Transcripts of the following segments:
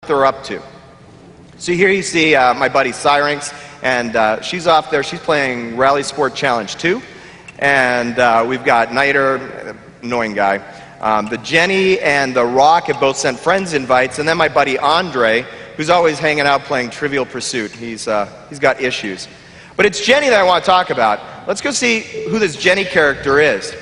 they're up to. So here you see my buddy Syrinx, and she's off there. She's playing Rally Sport Challenge 2. And we've got Niter, annoying guy. The Jenny and the Rock have both sent friends invites, and then my buddy Andre, who's always hanging out playing Trivial Pursuit. He's got issues. But it's Jenny that I want to talk about. Let's go see who this Jenny character is.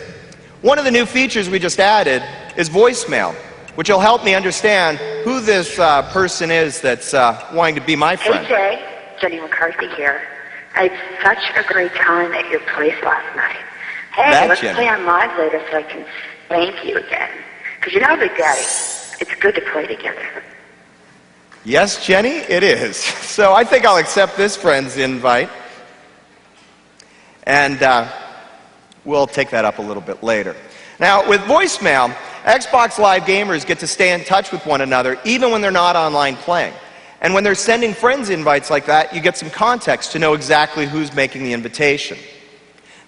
One of the new features we just added is voicemail, which will help me understand who this person is that's wanting to be my friend. Hey Jay, Jenny McCarthy here. I had such a great time at your place last night. Hey, let's play on live later so I can spank you again. Because you know, Big Daddy, it's good to play together. Yes, Jenny, it is. So I think I'll accept this friend's invite. And we'll take that up a little bit later. Now, with voicemail, Xbox Live gamers get to stay in touch with one another even when they're not online playing. And when they're sending friends invites like that, you get some context to know exactly who's making the invitation.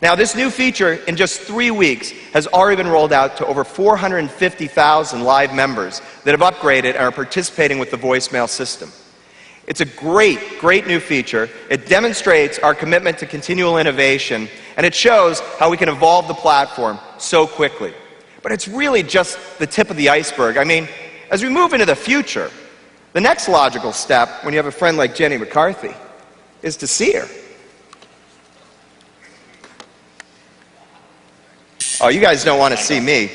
Now, this new feature, in just 3 weeks, has already been rolled out to over 450,000 live members that have upgraded and are participating with the voicemail system. It's a great, great new feature. It demonstrates our commitment to continual innovation, and it shows how we can evolve the platform so quickly. But it's really just the tip of the iceberg. I mean, as we move into the future, the next logical step, when you have a friend like Jenny McCarthy, is to see her. Oh, you guys don't want to see me.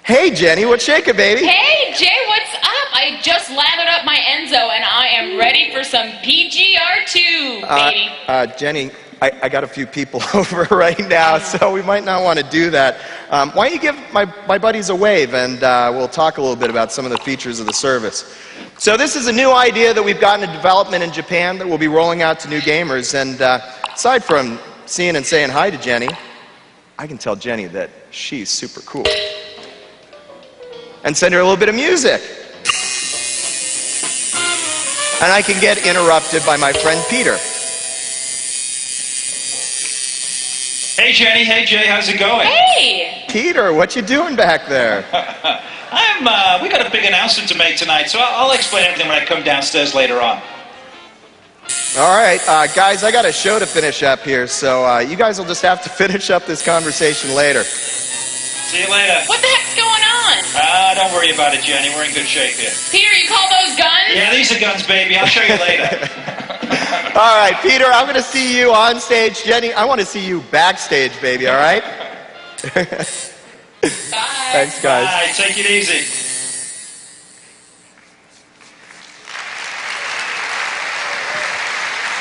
Hey, Jenny, what's shaking, baby? Hey, Jay, what's up? I just lathered up my Enzo, and I am ready for some PGR2, baby. Jenny, I got a few people over right now, so we might not want to do that. Why don't you give my buddies a wave, and we'll talk a little bit about some of the features of the service. So this is a new idea that we've gotten in development in Japan that we'll be rolling out to new gamers. And aside from seeing and saying hi to Jenny, I can tell Jenny that she's super cool. And send her a little bit of music. And I can get interrupted by my friend Peter. Hey Jenny, hey Jay, how's it going? Hey! Peter, what you doing back there? We got a big announcement to make tonight, so I'll explain everything when I come downstairs later on. All right, guys, I got a show to finish up here, so you guys will just have to finish up this conversation later. See you later. What the heck's going on? Don't worry about it, Jenny. We're in good shape here. Peter, you call those guns? Yeah, these are guns, baby. I'll show you later. All right, Peter, I'm going to see you on stage. Jenny, I want to see you backstage, baby, all right? Bye. Thanks, guys. Bye. Take it easy.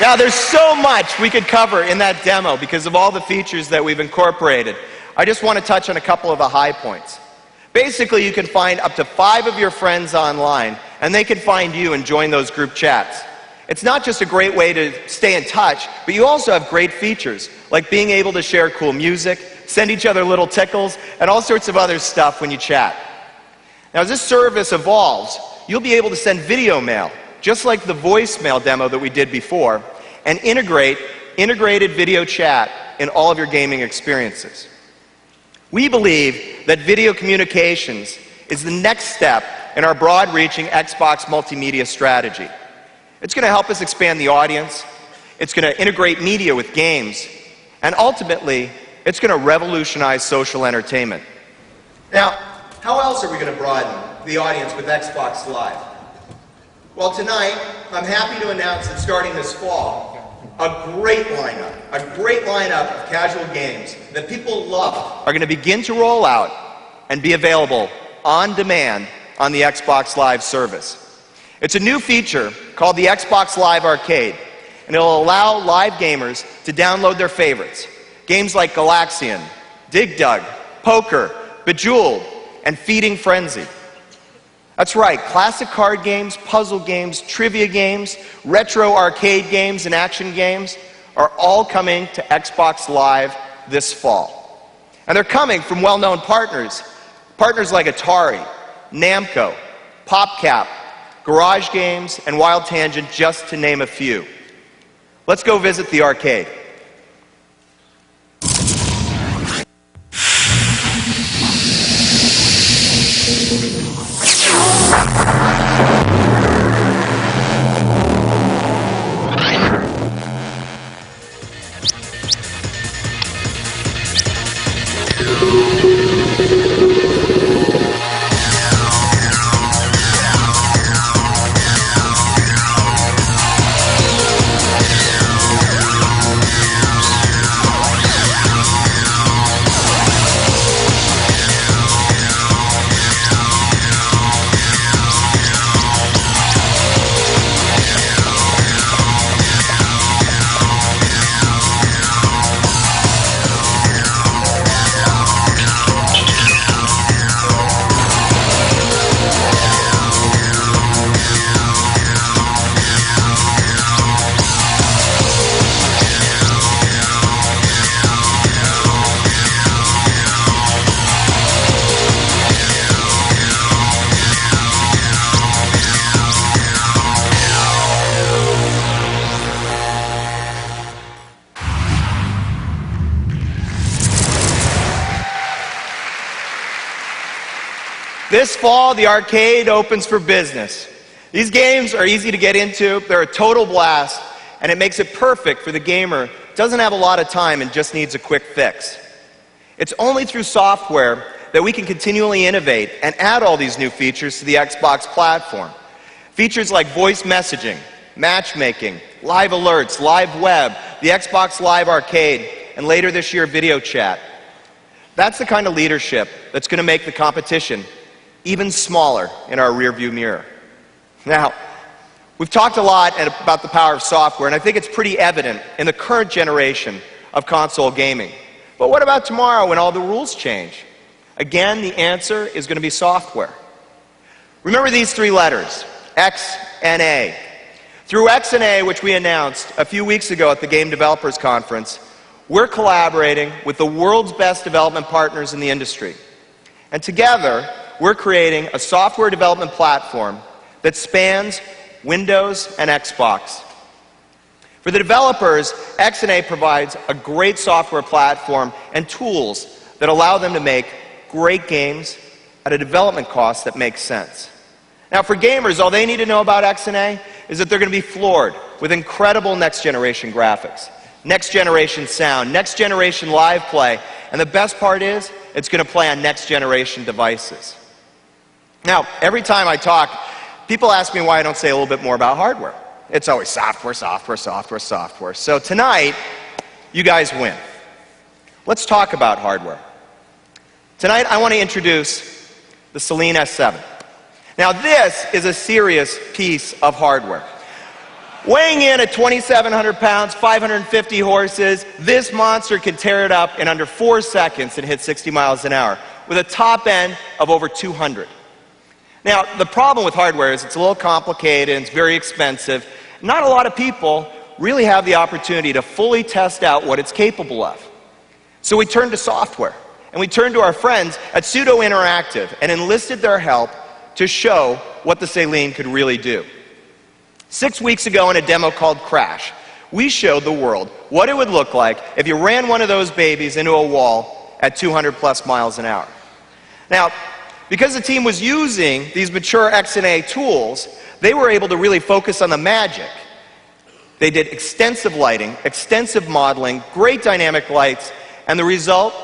Now, there's so much we could cover in that demo because of all the features that we've incorporated. I just want to touch on a couple of the high points. Basically, you can find up to 5 of your friends online, and they can find you and join those group chats. It's not just a great way to stay in touch, but you also have great features, like being able to share cool music, send each other little tickles, and all sorts of other stuff when you chat. Now, as this service evolves, you'll be able to send video mail, just like the voicemail demo that we did before, and integrated video chat in all of your gaming experiences. We believe that video communications is the next step in our broad-reaching Xbox multimedia strategy. It's going to help us expand the audience, it's going to integrate media with games, and ultimately, it's going to revolutionize social entertainment. Now, how else are we going to broaden the audience with Xbox Live? Well, tonight, I'm happy to announce that starting this fall, a great lineup of casual games that people love are going to begin to roll out and be available on demand on the Xbox Live service. It's a new feature called the Xbox Live Arcade, and it'll allow live gamers to download their favorites. Games like Galaxian, Dig Dug, Poker, Bejeweled, and Feeding Frenzy. That's right, classic card games, puzzle games, trivia games, retro arcade games, and action games are all coming to Xbox Live this fall. And they're coming from well-known partners like Atari, Namco, PopCap, Garage Games, and Wild Tangent, just to name a few. Let's go visit the arcade. This fall, the arcade opens for business. These games are easy to get into, they're a total blast, and it makes it perfect for the gamer who doesn't have a lot of time and just needs a quick fix. It's only through software that we can continually innovate and add all these new features to the Xbox platform. Features like voice messaging, matchmaking, live alerts, live web, the Xbox Live Arcade, and later this year, video chat. That's the kind of leadership that's going to make the competition even smaller in our rearview mirror. Now, we've talked a lot about the power of software, and I think it's pretty evident in the current generation of console gaming. But what about tomorrow when all the rules change? Again, the answer is going to be software. Remember these three letters, X and A. Through X and A, which we announced a few weeks ago at the Game Developers Conference, we're collaborating with the world's best development partners in the industry. And together, we're creating a software development platform that spans Windows and Xbox. For the developers, X and A provides a great software platform and tools that allow them to make great games at a development cost that makes sense. Now, for gamers, all they need to know about X and A is that they're going to be floored with incredible next-generation graphics, next-generation sound, next-generation live play, and the best part is, it's going to play on next-generation devices. Now, every time I talk, people ask me why I don't say a little bit more about hardware. It's always software, software, software, software. So tonight, you guys win. Let's talk about hardware. Tonight, I want to introduce the Celine S7. Now, this is a serious piece of hardware. Weighing in at 2,700 pounds, 550 horses, this monster can tear it up in under 4 seconds and hit 60 miles an hour, with a top end of over 200. Now, the problem with hardware is it's a little complicated and it's very expensive. Not a lot of people really have the opportunity to fully test out what it's capable of. So we turned to software, and we turned to our friends at Pseudo Interactive and enlisted their help to show what the Celine could really do. 6 weeks ago in a demo called Crash, we showed the world what it would look like if you ran one of those babies into a wall at 200 plus miles an hour. Now, because the team was using these mature X and A tools, they were able to really focus on the magic. They did extensive lighting, extensive modeling, great dynamic lights, and the result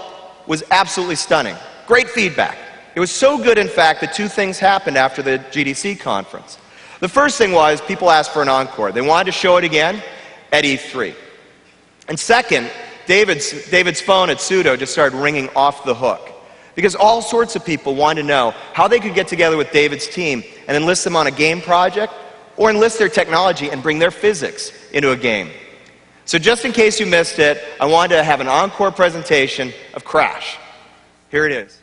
was absolutely stunning. Great feedback. It was so good, in fact, that two things happened after the GDC conference. The first thing was people asked for an encore. They wanted to show it again at E3. And second, David's phone at Pseudo just started ringing off the hook, because all sorts of people wanted to know how they could get together with David's team and enlist them on a game project or enlist their technology and bring their physics into a game. So just in case you missed it, I wanted to have an encore presentation of Crash. Here it is.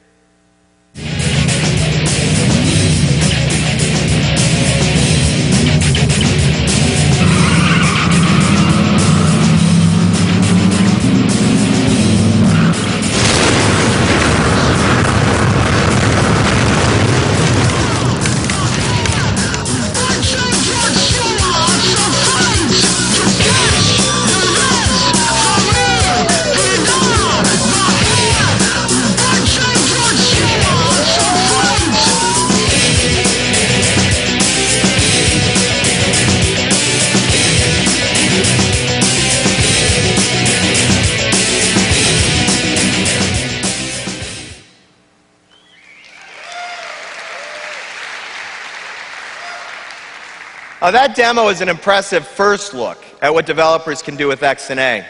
That demo is an impressive first look at what developers can do with X and A.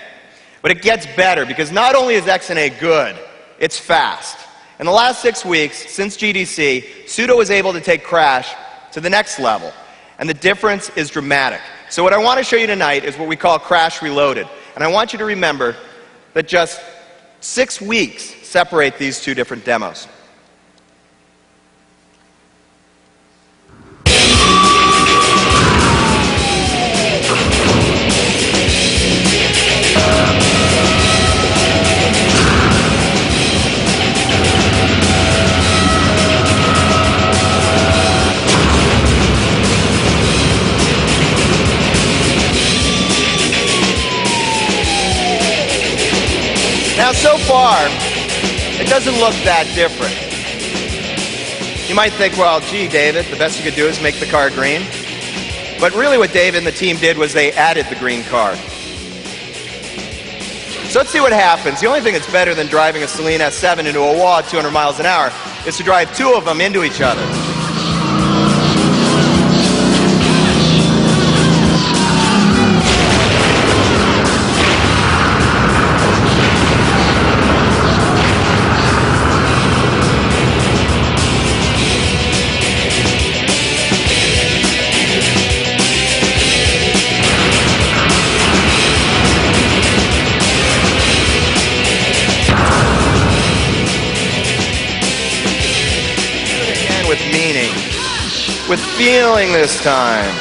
But it gets better, because not only is X and A good, it's fast. In the last 6 weeks, since GDC, Pseudo was able to take Crash to the next level. And the difference is dramatic. So what I want to show you tonight is what we call Crash Reloaded. And I want you to remember that just 6 weeks separate these two different demos. Now, so far, it doesn't look that different. You might think, well, gee, David, the best you could do is make the car green. But really what David and the team did was they added the green car. So let's see what happens. The only thing that's better than driving a Saleen S7 into a wall at 200 miles an hour is to drive two of them into each other. With meaning, with feeling this time.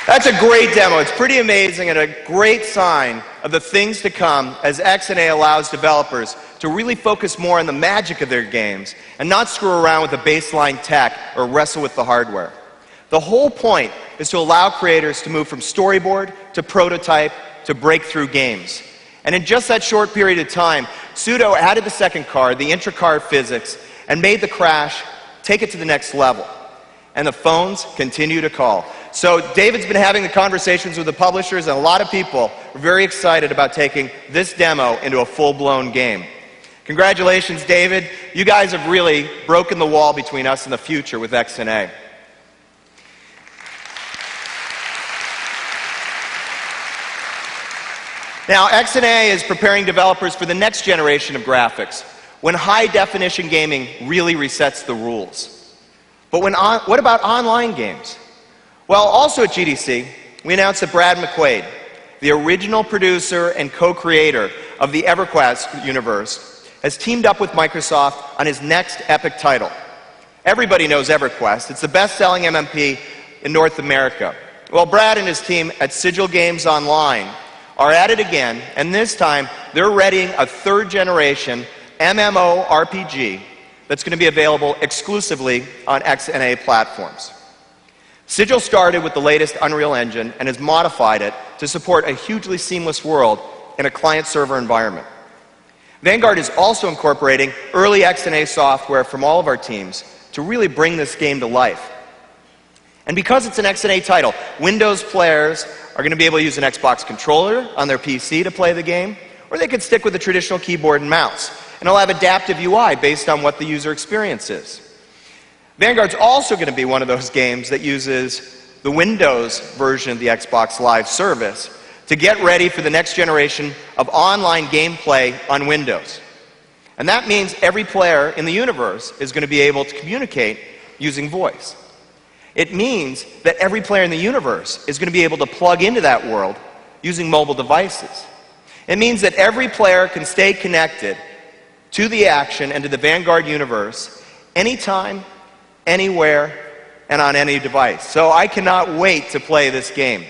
That's a great demo. It's pretty amazing and a great sign of the things to come as XNA allows developers to really focus more on the magic of their games and not screw around with the baseline tech or wrestle with the hardware. The whole point is to allow creators to move from storyboard to prototype to breakthrough games. And in just that short period of time, Sudo added the second card, the intra-card physics, and made the crash take it to the next level. And the phones continue to call. So David's been having the conversations with the publishers, and a lot of people are very excited about taking this demo into a full-blown game. Congratulations, David. You guys have really broken the wall between us and the future with XNA. Now, XNA is preparing developers for the next generation of graphics, when high-definition gaming really resets the rules. But what about online games? Well, also at GDC, we announced that Brad McQuaid, the original producer and co-creator of the EverQuest universe, has teamed up with Microsoft on his next epic title. Everybody knows EverQuest. It's the best-selling MMP in North America. Well, Brad and his team at Sigil Games Online are at it again, and this time they're readying a third-generation MMORPG that's going to be available exclusively on XNA platforms. Sigil started with the latest Unreal Engine and has modified it to support a hugely seamless world in a client-server environment. Vanguard is also incorporating early XNA software from all of our teams to really bring this game to life. And because it's an XNA title, Windows players are going to be able to use an Xbox controller on their PC to play the game, or they could stick with a traditional keyboard and mouse. And it'll have adaptive UI based on what the user experience is. Vanguard's also going to be one of those games that uses the Windows version of the Xbox Live service to get ready for the next generation of online gameplay on Windows. And that means every player in the universe is going to be able to communicate using voice. It means that every player in the universe is going to be able to plug into that world using mobile devices. It means that every player can stay connected to the action and to the Vanguard universe anytime, anywhere, and on any device. So I cannot wait to play this game.